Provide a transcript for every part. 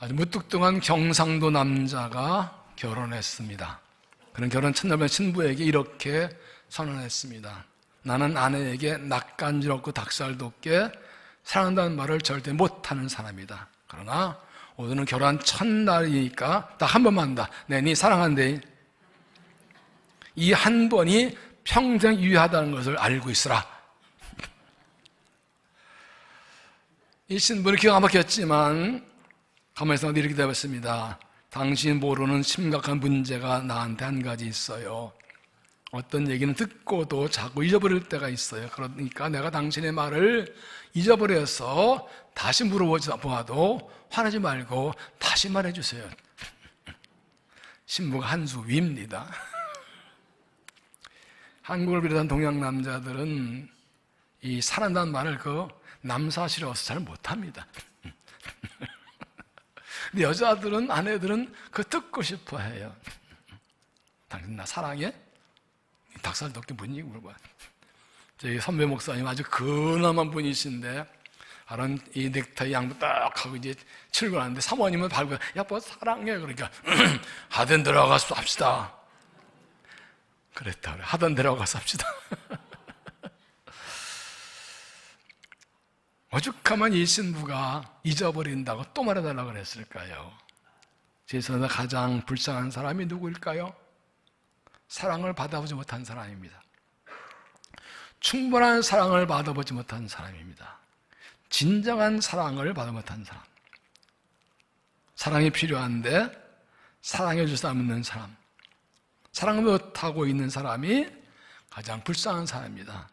아주 무뚝뚝한 경상도 남자가 결혼했습니다. 그런 결혼 첫날 신부에게 이렇게 선언했습니다. 나는 아내에게 낯간질 없고 닭살 돋게 사랑한다는 말을 절대 못하는 사람이다. 그러나 오늘은 결혼 첫날이니까 딱 한 번만 한다. 네 사랑한대. 이 한 번이 평생 유효하다는 것을 알고 있으라. 이 신부는 기가 막혔지만 가만히 있어도 이렇게 대답했습니다. 당신 모르는 심각한 문제가 나한테 한 가지 있어요. 어떤 얘기는 듣고도 자꾸 잊어버릴 때가 있어요. 그러니까 내가 당신의 말을 잊어버려서 다시 물어보아도 화내지 말고 다시 말해주세요. 신부가 한 수 위입니다. 한국을 비롯한 동양 남자들은 이 사랑한다는 말을 남사시러워서 잘 못합니다. 근데 여자들은, 아내들은 듣고 싶어 해요. 당신 나 사랑해? 닭살 돋게 뭐니? 물어봐. 저희 선배 목사님 아주 근엄한 분이신데, 바로 이 넥타이 양도 딱 하고 이제 출근하는데 사모님은 밟고, 뭐 사랑해. 그러니까, 하던 대로 가서 합시다. 그랬다 그래. 하던 대로 가서 합시다. 오죽하면 이 신부가 잊어버린다고 또 말해달라고 그랬을까요? 세상에서 가장 불쌍한 사람이 누구일까요? 사랑을 받아보지 못한 사람입니다. 충분한 사랑을 받아보지 못한 사람입니다. 진정한 사랑을 받아 못한 사람. 사랑이 필요한데 사랑해 줄 사람 없는 사람. 사랑을 못하고 있는 사람이 가장 불쌍한 사람입니다.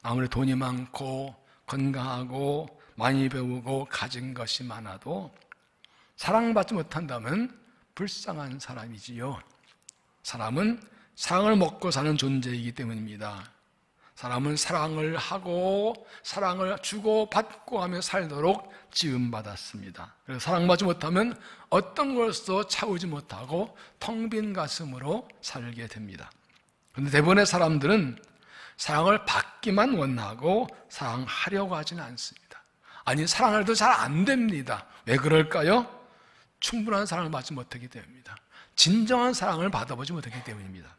아무리 돈이 많고 건강하고 많이 배우고 가진 것이 많아도 사랑받지 못한다면 불쌍한 사람이지요. 사람은 사랑을 먹고 사는 존재이기 때문입니다. 사람은 사랑을 하고 사랑을 주고 받고 하며 살도록 지음받았습니다. 그래서 사랑받지 못하면 어떤 것도 차오지 못하고 텅 빈 가슴으로 살게 됩니다. 그런데 대부분의 사람들은 사랑을 받기만 원하고 사랑하려고 하지는 않습니다. 아니, 사랑을 해도 잘 안 됩니다. 왜 그럴까요? 충분한 사랑을 받지 못하기 때문입니다. 진정한 사랑을 받아보지 못하기 때문입니다.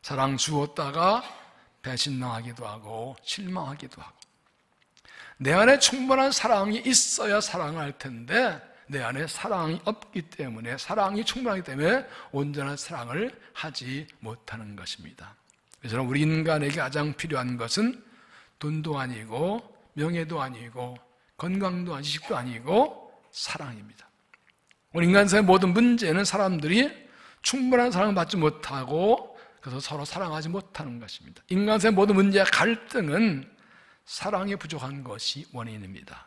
사랑 주었다가 배신당하기도 하고 실망하기도 하고, 내 안에 충분한 사랑이 있어야 사랑할 텐데 내 안에 사랑이 없기 때문에, 사랑이 충분하기 때문에 온전한 사랑을 하지 못하는 것입니다. 그래서 우리 인간에게 가장 필요한 것은 돈도 아니고 명예도 아니고 건강도 아니고 지식도 아니고 사랑입니다. 우리 인간사의 모든 문제는 사람들이 충분한 사랑을 받지 못하고 그래서 서로 사랑하지 못하는 것입니다. 인간사의 모든 문제와 갈등은 사랑이 부족한 것이 원인입니다.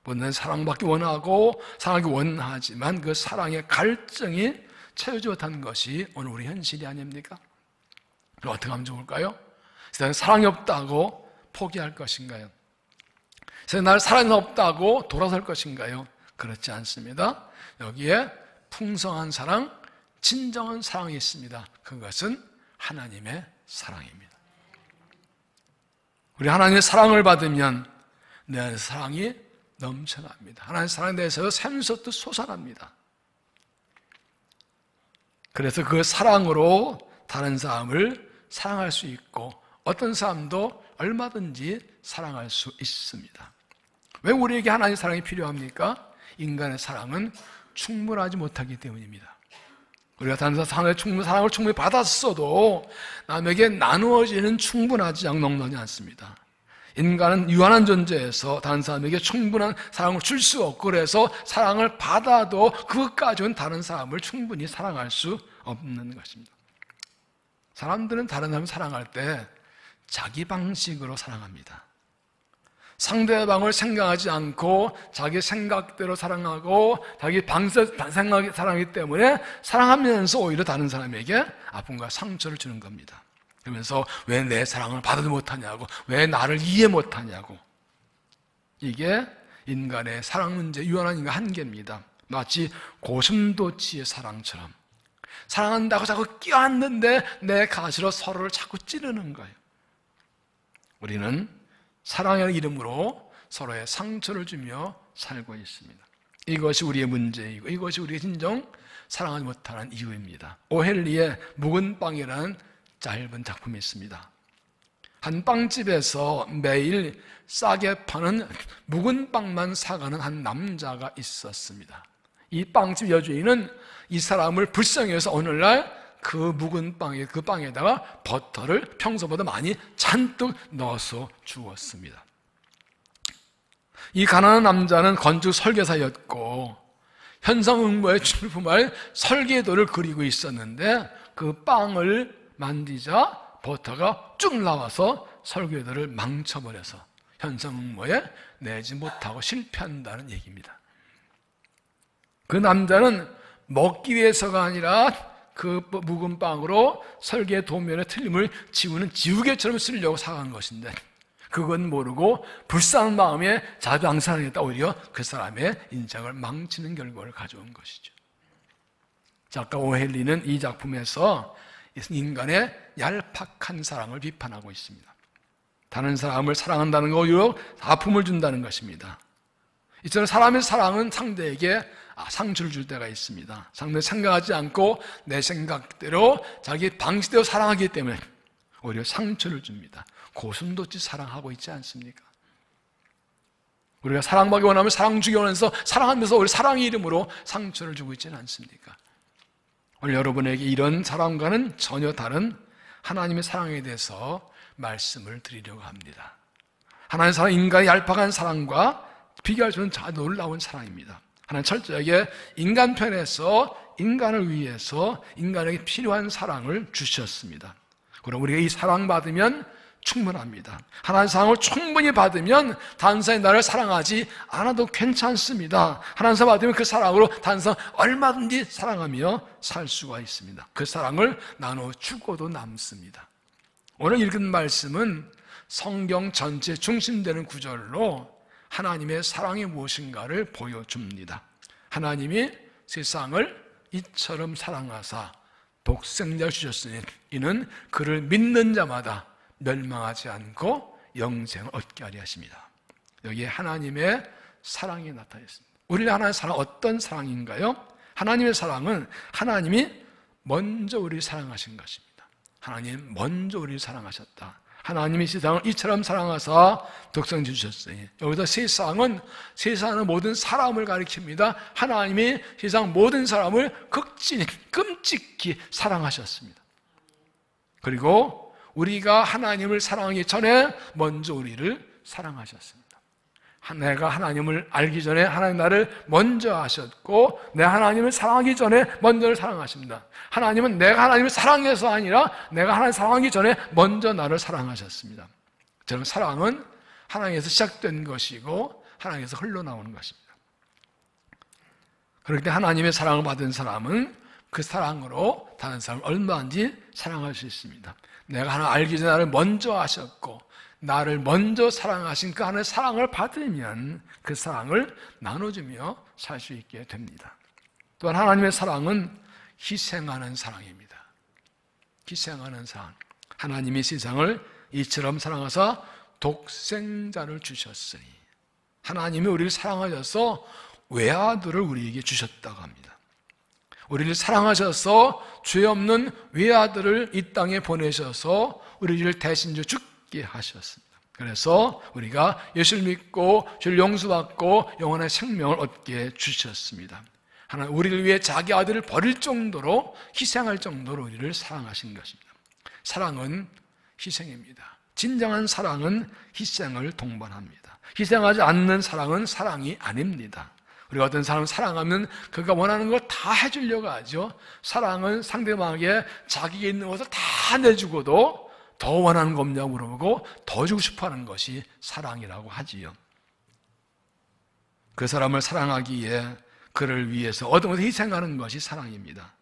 모든 사랑받기 원하고 사랑하기 원하지만 그 사랑의 갈증이 채우지 못하는 것이 오늘 우리 현실이 아닙니까? 그럼 어떻게 하면 좋을까요? 세상에 사랑이 없다고 포기할 것인가요? 세상에 나를 사랑이 없다고 돌아설 것인가요? 그렇지 않습니다. 여기에 풍성한 사랑, 진정한 사랑이 있습니다. 그것은 하나님의 사랑입니다. 우리 하나님의 사랑을 받으면 내 안에 사랑이 넘쳐납니다. 하나님의 사랑에 대해서 샘솟듯 솟아납니다. 그래서 그 사랑으로 다른 사람을 사랑할 수 있고 어떤 사람도 얼마든지 사랑할 수 있습니다. 왜 우리에게 하나님의 사랑이 필요합니까? 인간의 사랑은 충분하지 못하기 때문입니다. 우리가 다른 사람의 사랑을 충분히 받았어도 남에게 나누어지는 충분하지 넉넉하지 않습니다. 인간은 유한한 존재에서 다른 사람에게 충분한 사랑을 줄 수 없고, 그래서 사랑을 받아도 그것까지는 다른 사람을 충분히 사랑할 수 없는 것입니다. 사람들은 다른 사람을 사랑할 때 자기 방식으로 사랑합니다. 상대방을 생각하지 않고 자기 생각대로 사랑하고 자기 생각이 사랑하기 때문에 사랑하면서 오히려 다른 사람에게 아픔과 상처를 주는 겁니다. 그러면서 왜 내 사랑을 받아도 못하냐고, 왜 나를 이해 못하냐고. 이게 인간의 사랑 문제, 유한한 인간의 한계입니다. 마치 고슴도치의 사랑처럼 사랑한다고 자꾸 껴안는데 내 가시로 서로를 자꾸 찌르는 거예요. 우리는 사랑의 이름으로 서로의 상처를 주며 살고 있습니다. 이것이 우리의 문제이고 이것이 우리의 진정 사랑하지 못하는 이유입니다. 오헬리의 묵은 빵이라는 짧은 작품이 있습니다. 한 빵집에서 매일 싸게 파는 묵은 빵만 사가는 한 남자가 있었습니다. 이 빵집 여주인은 이 사람을 불쌍해서 오늘날 그 묵은 빵에 그 빵에다가 버터를 평소보다 많이 잔뜩 넣어서 주었습니다. 이 가난한 남자는 건축 설계사였고 현상응모에 출품할 설계도를 그리고 있었는데 그 빵을 만지자 버터가 쭉 나와서 설계도를 망쳐버려서 현상응모에 내지 못하고 실패한다는 얘기입니다. 그 남자는 먹기 위해서가 아니라 그 묵은 빵으로 설계 도면의 틀림을 지우는 지우개처럼 쓰려고 사간 것인데 그건 모르고 불쌍한 마음에 자비앙산하겠다 오히려 그 사람의 인생을 망치는 결과를 가져온 것이죠. 작가 오헬리는 이 작품에서 인간의 얄팍한 사랑을 비판하고 있습니다. 다른 사람을 사랑한다는 거 오히려 아픔을 준다는 것입니다. 이처럼 사람의 사랑은 상대에게 상처를 줄 때가 있습니다. 상대 생각하지 않고 내 생각대로 자기 방식대로 사랑하기 때문에 오히려 상처를 줍니다. 고슴도치 사랑하고 있지 않습니까? 우리가 사랑받기 원하면 사랑 주기 원해서 사랑하면서 우리 사랑의 이름으로 상처를 주고 있지는 않습니까? 오늘 여러분에게 이런 사랑과는 전혀 다른 하나님의 사랑에 대해서 말씀을 드리려고 합니다. 하나님의 사랑, 인간의 얄팍한 사랑과 비교할 수 없는 놀라운 사랑입니다. 하나님 철저하게 인간 편에서 인간을 위해서 인간에게 필요한 사랑을 주셨습니다. 그럼 우리가 이 사랑받으면 충분합니다. 하나님의 사랑을 충분히 받으면 다른 사람이 나를 사랑하지 않아도 괜찮습니다. 하나님의 사랑을 받으면 그 사랑으로 다른 사람 얼마든지 사랑하며 살 수가 있습니다. 그 사랑을 나눠 주고도 남습니다. 오늘 읽은 말씀은 성경 전체에 중심되는 구절로 하나님의 사랑이 무엇인가를 보여줍니다. 하나님이 세상을 이처럼 사랑하사 독생자를 주셨으니 이는 그를 믿는 자마다 멸망하지 않고 영생을 얻게 하려 하십니다. 여기에 하나님의 사랑이 나타나 있습니다. 우리 하나님의 사랑은 어떤 사랑인가요? 하나님의 사랑은 하나님이 먼저 우리를 사랑하신 것입니다. 하나님 먼저 우리를 사랑하셨다. 하나님이 세상을 이처럼 사랑하사 독생자 주셨으니 여기서 세상은 모든 사람을 가리킵니다. 하나님이 세상 모든 사람을 극진히 끔찍히 사랑하셨습니다. 그리고 우리가 하나님을 사랑하기 전에 먼저 우리를 사랑하셨습니다. 내가 하나님을 알기 전에 하나님 나를 먼저 아셨고 내가 하나님을 사랑하기 전에 먼저 사랑하십니다. 하나님은 내가 하나님을 사랑해서 아니라 내가 하나님을 사랑하기 전에 먼저 나를 사랑하셨습니다. 저는 사랑은 하나님에서 시작된 것이고 하나님에서 흘러나오는 것입니다. 그럴 때 하나님의 사랑을 받은 사람은 그 사랑으로 다른 사람을 얼마든지 사랑할 수 있습니다. 내가 하나님 알기 전에 나를 먼저 아셨고 나를 먼저 사랑하신 그 하나님의 사랑을 받으면 그 사랑을 나눠주며 살 수 있게 됩니다. 또한 하나님의 사랑은 희생하는 사랑입니다. 희생하는 사랑. 하나님이 세상을 이처럼 사랑하사 독생자를 주셨으니 하나님이 우리를 사랑하셔서 외아들을 우리에게 주셨다고 합니다. 우리를 사랑하셔서 죄 없는 외아들을 이 땅에 보내셔서 우리를 대신 죽게 하셨습니다. 그래서 우리가 예수를 믿고 죄를 용서받고 영원한 생명을 얻게 주셨습니다. 하나님 우리를 위해 자기 아들을 버릴 정도로 희생할 정도로 우리를 사랑하신 것입니다. 사랑은 희생입니다. 진정한 사랑은 희생을 동반합니다. 희생하지 않는 사랑은 사랑이 아닙니다. 우리가 어떤 사람을 사랑하면 그가 원하는 걸 다 해주려고 하죠. 사랑은 상대방에게 자기가 있는 것을 다 내주고도 더 원하는 거 없냐고 물어보고 더 주고 싶어하는 것이 사랑이라고 하지요. 그 사람을 사랑하기에 그를 위해서 어떤 것을 희생하는 것이 사랑입니다.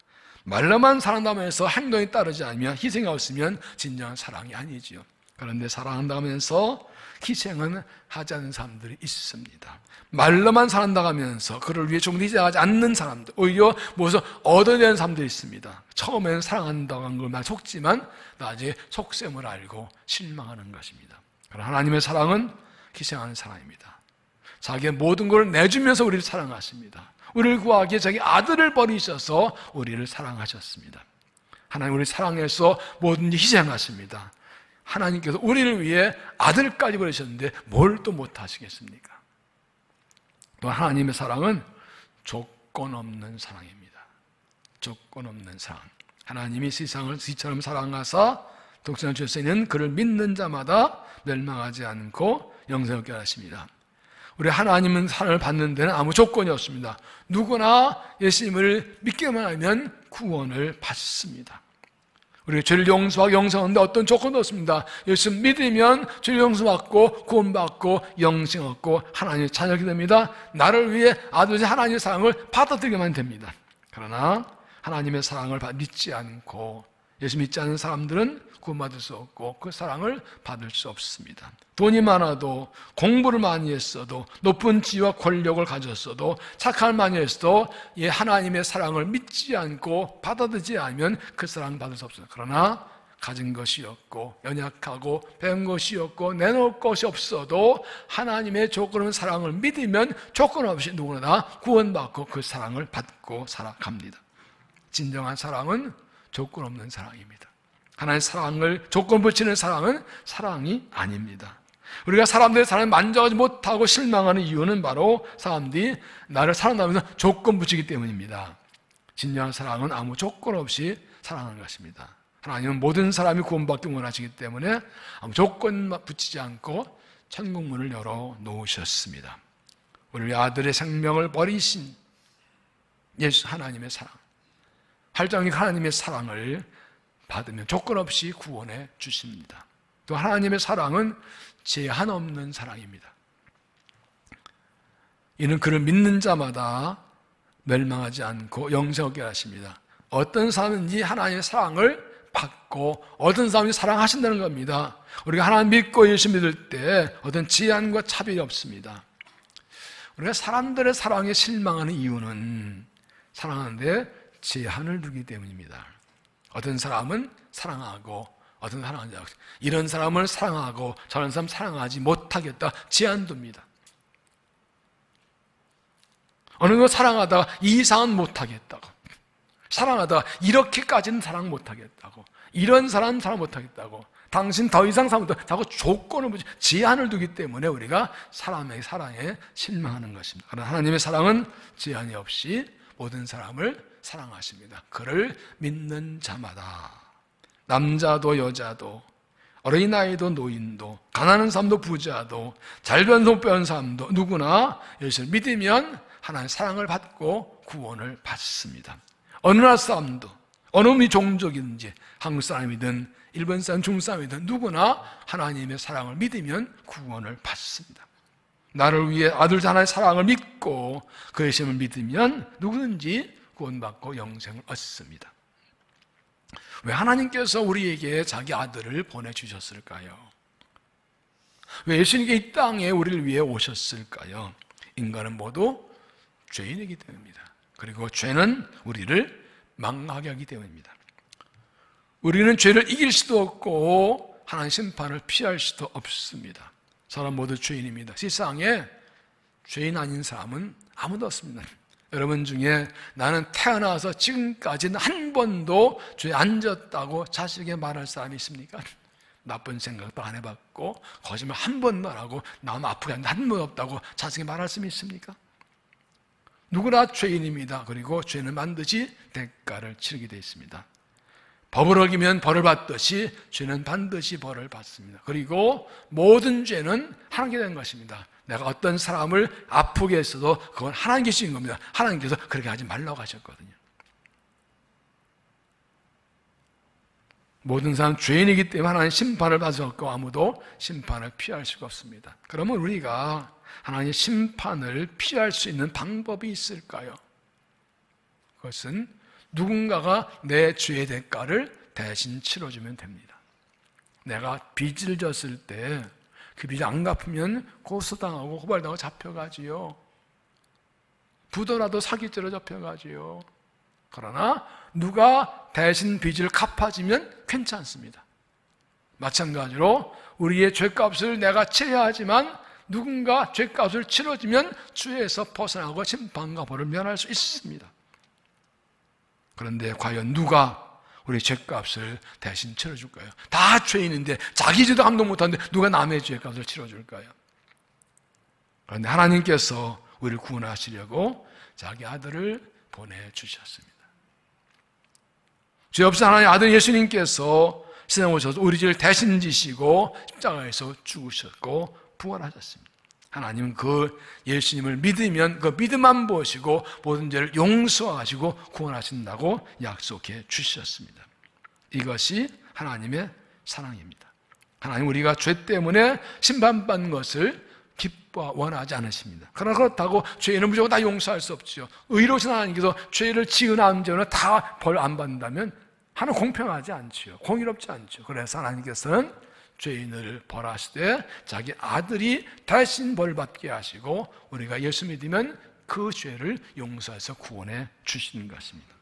말로만 사랑한다고 해서 행동이 따르지 않으면 희생이 없으면 진정한 사랑이 아니지요. 그런데 사랑한다면서 희생은 하지 않는 사람들이 있습니다. 말로만 사랑한다고 하면서 그를 위해 조금 희생하지 않는 사람들, 오히려 무엇을 얻어야 되는 사람들이 있습니다. 처음에는 사랑한다고 한 걸만 속지만 나중에 속셈을 알고 실망하는 것입니다. 그러나 하나님의 사랑은 희생하는 사랑입니다. 자기의 모든 걸 내주면서 우리를 사랑하십니다. 우리를 구하기에 자기 아들을 버리셔서 우리를 사랑하셨습니다. 하나님 우리를 사랑해서 뭐든지 희생하십니다. 하나님께서 우리를 위해 아들까지 버리셨는데 뭘 또 못하시겠습니까? 또 하나님의 사랑은 조건 없는 사랑입니다. 조건 없는 사랑. 하나님이 세상을 이처럼 사랑하사 독생을 주시는 그를 믿는 자마다 멸망하지 않고 영생을 얻게 하십니다. 우리 하나님은 사랑을 받는 데는 아무 조건이 없습니다. 누구나 예수님을 믿기만 하면 구원을 받습니다. 우리가 죄를 용서하고 영생하는데 어떤 조건도 없습니다. 예수 믿으면 죄를 용서받고 구원받고 영생 얻고 하나님의 자녀가 됩니다. 나를 위해 아들이 하나님의 사랑을 받아들이기만 됩니다. 그러나 하나님의 사랑을 믿지 않고 예수 믿지 않는 사람들은 구원받을 수 없고 그 사랑을 받을 수 없습니다. 돈이 많아도 공부를 많이 했어도 높은 지위와 권력을 가졌어도 착함을 많이 했어도 하나님의 사랑을 믿지 않고 받아들이지 않으면 그 사랑을 받을 수 없습니다. 그러나 가진 것이 없고 연약하고 배운 것이 없고 내놓을 것이 없어도 하나님의 조건 없는 사랑을 믿으면 조건 없이 누구나 구원받고 그 사랑을 받고 살아갑니다. 진정한 사랑은 조건 없는 사랑입니다. 하나님의 사랑을 조건 붙이는 사랑은 사랑이 아닙니다. 우리가 사람들의 사랑을 만족하지 못하고 실망하는 이유는 바로 사람들이 나를 사랑하면서 조건 붙이기 때문입니다. 진정한 사랑은 아무 조건 없이 사랑하는 것입니다. 하나님은 모든 사람이 구원받기 원하시기 때문에 아무 조건 붙이지 않고 천국문을 열어 놓으셨습니다. 우리 아들의 생명을 버리신 예수 하나님의 사랑, 활장이 하나님의 사랑을 받으면 조건 없이 구원해 주십니다. 또 하나님의 사랑은 제한 없는 사랑입니다. 이는 그를 믿는 자마다 멸망하지 않고 영생 얻게 하십니다. 어떤 사람인지 하나님의 사랑을 받고 어떤 사람이 사랑하신다는 겁니다. 우리가 하나님 믿고 예수 믿을 때 어떤 제한과 차별이 없습니다. 우리가 사람들의 사랑에 실망하는 이유는 사랑하는데 제한을 두기 때문입니다. 어떤 사람은 사랑하고 어떤 사람은 이런 사람을 사랑하고 저런 사람 사랑하지 못하겠다 제한 둡니다. 어느 거 사랑하다가 이 이상은 못하겠다고, 사랑하다가 이렇게까지는 사랑 못하겠다고, 이런 사람 사랑 못하겠다고, 당신 더 이상 사랑 못하겠다고 자꾸 조건을 제한을 두기 때문에 우리가 사람의 사랑에 실망하는 것입니다. 그러나 하나님의 사랑은 제한이 없이 모든 사람을 사랑하십니다. 그를 믿는 자마다 남자도 여자도 어린아이도 노인도 가난한 사람도 부자도 잘 배운 못 배운 사람도 누구나 예수를 믿으면 하나님의 사랑을 받고 구원을 받습니다. 어느 나라 사람도 어느 종족이든지 한국 사람이든 일본 사람, 중국 사람이든 누구나 하나님의 사랑을 믿으면 구원을 받습니다. 나를 위해 아들 하나의 사랑을 믿고 그 예수님을 믿으면 누구든지 구원받고 영생을 얻습니다. 왜 하나님께서 우리에게 자기 아들을 보내주셨을까요? 왜 예수님께 이 땅에 우리를 위해 오셨을까요? 인간은 모두 죄인이기 때문입니다. 그리고 죄는 우리를 망하게 하기 때문입니다. 우리는 죄를 이길 수도 없고 하나님 심판을 피할 수도 없습니다. 사람 모두 죄인입니다. 세상에 죄인 아닌 사람은 아무도 없습니다. 여러분 중에 나는 태어나서 지금까지는 한 번도 죄에 안 졌다고 자식에게 말할 사람이 있습니까? 나쁜 생각도 안 해봤고 거짓말 한 번도 안 하고 남 아프게 하는데 한 번 없다고 자식에게 말할 사람이 있습니까? 누구나 죄인입니다. 그리고 죄는 반드시 대가를 치르게 되어 있습니다. 법을 어기면 벌을 받듯이 죄는 반드시 벌을 받습니다. 그리고 모든 죄는 하나님께 된 것입니다. 내가 어떤 사람을 아프게 했어도 그건 하나님께 주신 겁니다. 하나님께서 그렇게 하지 말라고 하셨거든요. 모든 사람 죄인이기 때문에 하나님 심판을 받았고 아무도 심판을 피할 수가 없습니다. 그러면 우리가 하나님의 심판을 피할 수 있는 방법이 있을까요? 그것은 누군가가 내 죄의 대가를 대신 치러주면 됩니다. 내가 빚을 졌을 때 그 빚을 안 갚으면 고소당하고 고발당하고 잡혀가지요. 부도라도 사기죄로 잡혀가지요. 그러나 누가 대신 빚을 갚아주면 괜찮습니다. 마찬가지로 우리의 죄값을 내가 치러야 하지만 누군가 죄값을 치러주면 죄에서 벗어나고 심판과 벌을 면할 수 있습니다. 그런데 과연 누가 우리 죄값을 대신 치러줄까요? 다 죄인인데 자기 죄도 감당 못하는데 누가 남의 죄값을 치러줄까요? 그런데 하나님께서 우리를 구원하시려고 자기 아들을 보내주셨습니다. 죄 없은 하나님 아들 예수님께서 세상에 오셔서 우리 죄를 대신 지시고 십자가에서 죽으셨고 부활하셨습니다. 하나님은 그 예수님을 믿으면 그 믿음만 보시고 모든 죄를 용서하시고 구원하신다고 약속해 주셨습니다. 이것이 하나님의 사랑입니다. 하나님 우리가 죄 때문에 심판받는 것을 기뻐 원하지 않으십니다. 그러나 그렇다고 죄는 무조건 다 용서할 수 없죠. 의로우신 하나님께서 죄를 지은 남자는 다 벌 안 받는다면 하나님 공평하지 않죠. 공의롭지 않죠. 그래서 하나님께서는 죄인을 벌하시되 자기 아들이 대신 벌받게 하시고 우리가 예수 믿으면 그 죄를 용서해서 구원해 주시는 것입니다.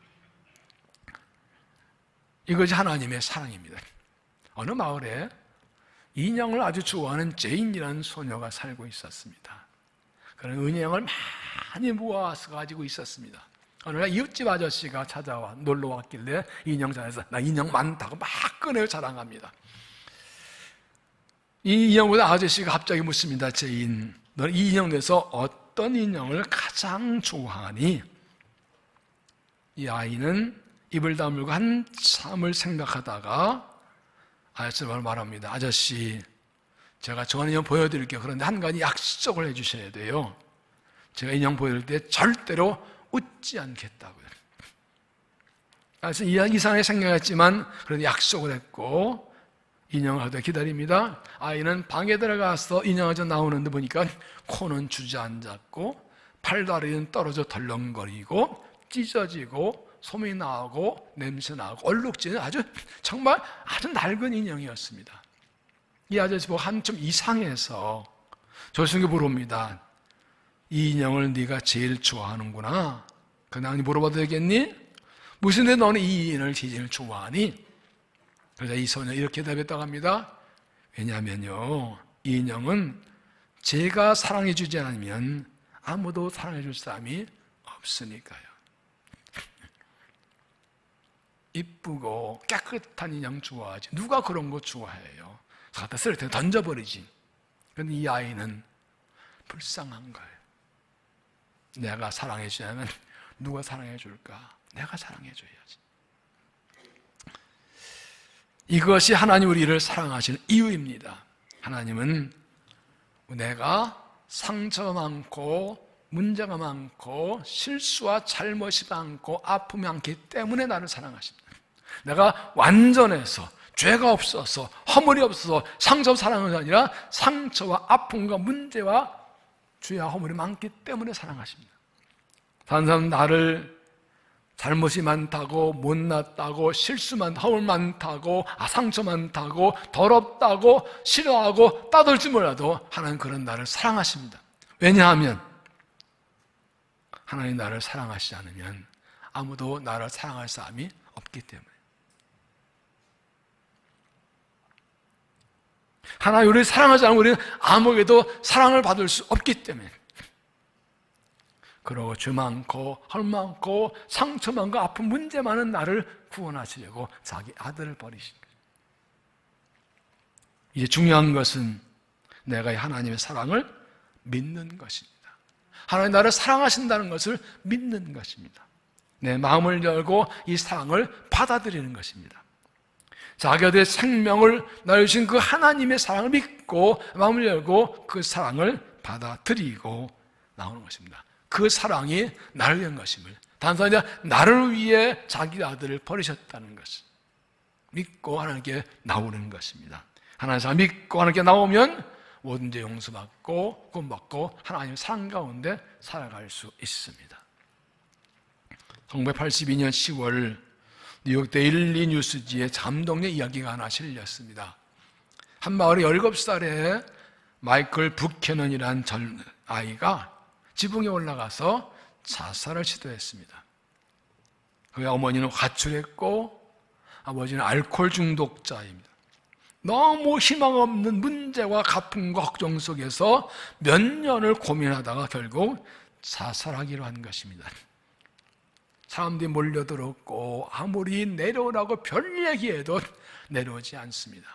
이것이 하나님의 사랑입니다. 어느 마을에 인형을 아주 좋아하는 제인이라는 소녀가 살고 있었습니다. 그런 인형을 많이 모아서 가지고 있었습니다. 어느 날 이웃집 아저씨가 찾아와 놀러 왔길래 인형장에서 나 인형 많다고 막 꺼내어 자랑합니다. 이 인형보다 아저씨가 갑자기 묻습니다. 제인, 너는 이 인형 중에서 어떤 인형을 가장 좋아하니? 이 아이는 입을 다물고 한참을 생각하다가 아저씨가 말합니다. 아저씨, 제가 좋아하는 인형 보여드릴게요. 그런데 한 가지 약속을 해주셔야 돼요. 제가 인형 보여드릴 때 절대로 웃지 않겠다고요. 그래서 이상하게 생각했지만 그래도 약속을 했고 인형을 하다 기다립니다. 아이는 방에 들어가서 인형을 나오는데 보니까 코는 주저앉았고 팔다리는 떨어져 덜렁거리고 찢어지고 소문이 나고 냄새 나고 얼룩지는 정말 아주 낡은 인형이었습니다. 이 아저씨 보고 한참 이상해서 조승규 물어봅니다. 이 인형을 네가 제일 좋아하는구나. 그냥 물어봐도 되겠니? 무슨 데 너는 이 인형을 제일 좋아하니? 그래서 이 소녀 이렇게 대답했다고 합니다. 왜냐하면요, 이 인형은 제가 사랑해 주지 않으면 아무도 사랑해 줄 사람이 없으니까요. 이쁘고 깨끗한 인형 좋아하지. 누가 그런 거 좋아해요? 갖다 쓰레기통에 던져버리지. 그런데 이 아이는 불쌍한 거예요. 내가 사랑해 주냐면 누가 사랑해 줄까? 내가 사랑해 줘야지. 이것이 하나님 우리를 사랑하시는 이유입니다. 하나님은 내가 상처가 많고 문제가 많고 실수와 잘못이 많고 아픔이 많기 때문에 나를 사랑하십니다. 내가 완전해서 죄가 없어서 허물이 없어서 상처 사랑은 아니라 상처와 아픔과 문제와 죄와 허물이 많기 때문에 사랑하십니다. 다른 사람은 나를 잘못이 많다고 못났다고 실수 허물 많다고 상처 많다고 더럽다고 싫어하고 따돌지 몰라도 하나님 그런 나를 사랑하십니다. 왜냐하면 하나님 나를 사랑하시지 않으면 아무도 나를 사랑할 사람이 없기 때문에. 하나님 우리를 사랑하지 않으면 우리는 아무에게도 사랑을 받을 수 없기 때문에. 그러고 죄 많고 헐 많고 상처 많고 아픈 문제 많은 나를 구원하시려고 자기 아들을 버리신 거예요. 이제 중요한 것은 내가 하나님의 사랑을 믿는 것입니다. 하나님 나를 사랑하신다는 것을 믿는 것입니다. 내 마음을 열고 이 사랑을 받아들이는 것입니다. 자기 아들의 생명을 나를 주신 그 하나님의 사랑을 믿고 마음을 열고 그 사랑을 받아들이고 나오는 것입니다. 그 사랑이 나를 위한 것임을, 단순히 나를 위해 자기 아들을 버리셨다는 것을 믿고 하나님께 나오는 것입니다. 하나님 사랑 믿고 하나님께 나오면 모든 죄 용서받고 구원받고 하나님의 사랑 가운데 살아갈 수 있습니다. 1982년 10월 뉴욕 데일리 뉴스지에 잠동의 이야기가 하나 실렸습니다. 한 마을에 17살의 마이클 부캐넌이라는 젊은 아이가 지붕에 올라가서 자살을 시도했습니다. 그의 어머니는 가출했고 아버지는 알코올 중독자입니다. 너무 희망 없는 문제와 가품과 걱정 속에서 몇 년을 고민하다가 결국 자살하기로 한 것입니다. 사람들이 몰려들었고 아무리 내려오라고 별 얘기해도 내려오지 않습니다.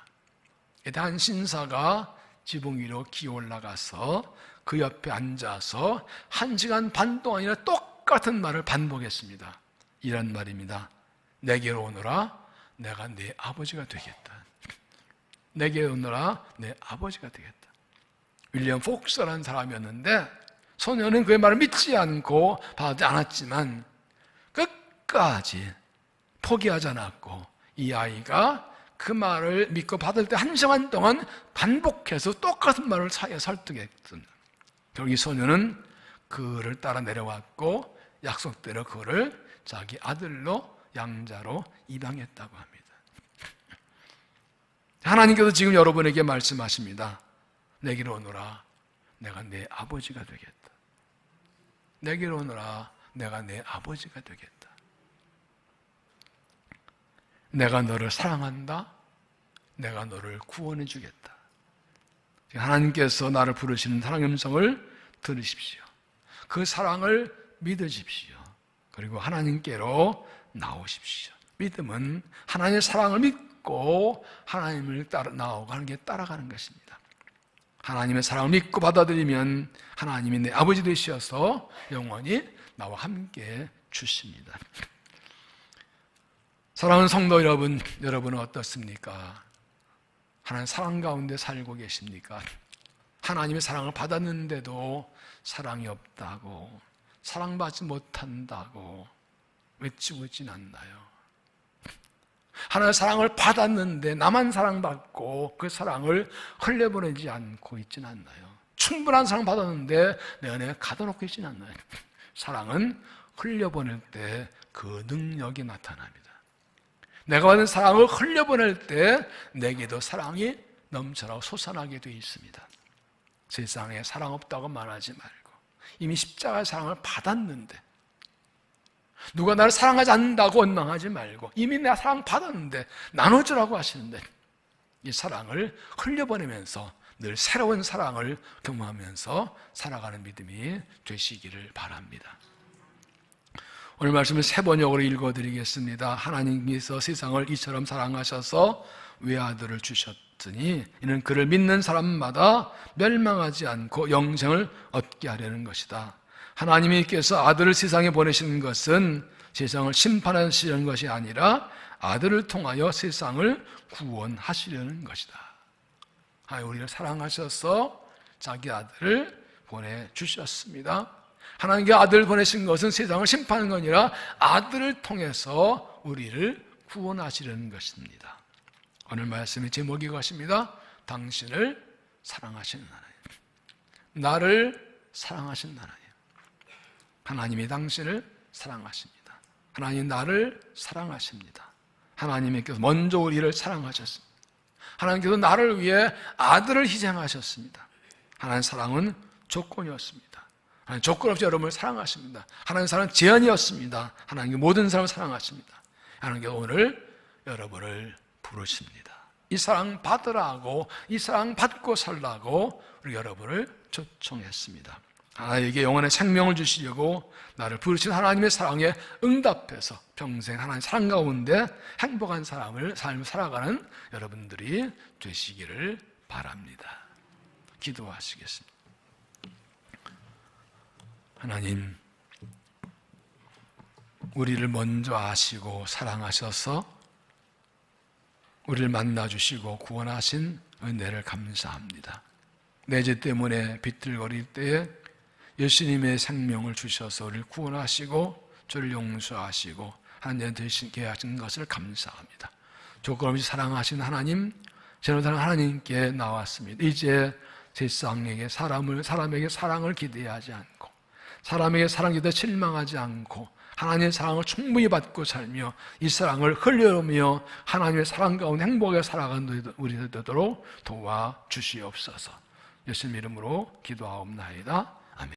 한 신사가 지붕 위로 기어 올라가서 그 옆에 앉아서 1시간 반 동안이나 똑같은 말을 반복했습니다. 이런 말입니다. 내게로 오너라, 내가 네 아버지가 되겠다. 내게로 오너라, 내 아버지가 되겠다. 윌리엄 폭스라는 사람이었는데 소녀는 그의 말을 믿지 않고 받지 않았지만 끝까지 포기하지 않았고 이 아이가 그 말을 믿고 받을 때 1시간 동안 반복해서 똑같은 말을 사이에 설득했습니다. 결국 이 소녀는 그를 따라 내려왔고 약속대로 그를 자기 아들로 양자로 입양했다고 합니다. 하나님께서 지금 여러분에게 말씀하십니다. 내게로 오너라, 내가 네 아버지가 되겠다. 내게로 오너라, 내가 네 아버지가 되겠다. 내가 너를 사랑한다. 내가 너를 구원해 주겠다. 하나님께서 나를 부르시는 사랑의 음성을 들으십시오. 그 사랑을 믿으십시오. 그리고 하나님께로 나오십시오. 믿음은 하나님의 사랑을 믿고 하나님을 따라 나오고 하는 게 따라가는 것입니다. 하나님의 사랑을 믿고 받아들이면 하나님이 내 아버지 되셔서 영원히 나와 함께 주십니다. 사랑하는 성도 여러분, 여러분은 어떻습니까? 하나님 사랑 가운데 살고 계십니까? 하나님의 사랑을 받았는데도 사랑이 없다고, 사랑받지 못한다고 외치고 있진 않나요? 하나님의 사랑을 받았는데 나만 사랑받고 그 사랑을 흘려보내지 않고 있진 않나요? 충분한 사랑 받았는데 내 안에 가둬놓고 있진 않나요? 사랑은 흘려보낼 때 그 능력이 나타납니다. 내가 받은 사랑을 흘려보낼 때 내게도 사랑이 넘쳐나고 솟아나게 되어 있습니다. 세상에 사랑 없다고 말하지 말고 이미 십자가의 사랑을 받았는데 누가 나를 사랑하지 않는다고 원망하지 말고 이미 내가 사랑 받았는데 나눠주라고 하시는데 이 사랑을 흘려보내면서 늘 새로운 사랑을 경험하면서 살아가는 믿음이 되시기를 바랍니다. 오늘 말씀을 세 번역으로 읽어드리겠습니다. 하나님께서 세상을 이처럼 사랑하셔서 외아들을 주셨으니 이는 그를 믿는 사람마다 멸망하지 않고 영생을 얻게 하려는 것이다. 하나님께서 아들을 세상에 보내시는 것은 세상을 심판하시려는 것이 아니라 아들을 통하여 세상을 구원하시려는 것이다. 우리를 사랑하셔서 자기 아들을 보내주셨습니다. 하나님께 아들을 보내신 것은 세상을 심판하는 게 아니라 아들을 통해서 우리를 구원하시려는 것입니다. 오늘 말씀의 제목이 이것입니다. 당신을 사랑하시는 하나님. 나를 사랑하시는 하나님. 하나님이 당신을 사랑하십니다. 하나님 나를 사랑하십니다. 하나님께서 먼저 우리를 사랑하셨습니다. 하나님께서 나를 위해 아들을 희생하셨습니다. 하나님의 사랑은 조건이었습니다. 하나님 조건 없이 여러분을 사랑하십니다. 하나님의 사랑은 제한이었습니다. 하나님의 모든 사람을 사랑하십니다. 하나님께서 오늘 여러분을 부르십니다. 이 사랑 받으라고, 이 사랑 받고 살라고 우리 여러분을 초청했습니다. 하나님에게 영원의 생명을 주시려고 나를 부르신 하나님의 사랑에 응답해서 평생 하나님의 사랑 가운데 행복한 삶을 살아가는 여러분들이 되시기를 바랍니다. 기도하시겠습니다. 하나님, 우리를 먼저 아시고 사랑하셔서 우리를 만나주시고 구원하신 은혜를 감사합니다. 내 죄 때문에 비틀거릴 때에 예수님의 생명을 주셔서 우리를 구원하시고 저를 용서하시고 하나님 되시게 하신 것을 감사합니다. 조건 없이 사랑하신 하나님, 저는 하나님께 나왔습니다. 이제 세상에게 사람에게 사랑을 기대하지 않고 사람에게 사랑에 대해 실망하지 않고 하나님의 사랑을 충분히 받고 살며 이 사랑을 흘려오며 하나님의 사랑 가운데 행복하게 살아가는 우리 되도록 도와주시옵소서. 예수님 이름으로 기도하옵나이다. 아멘.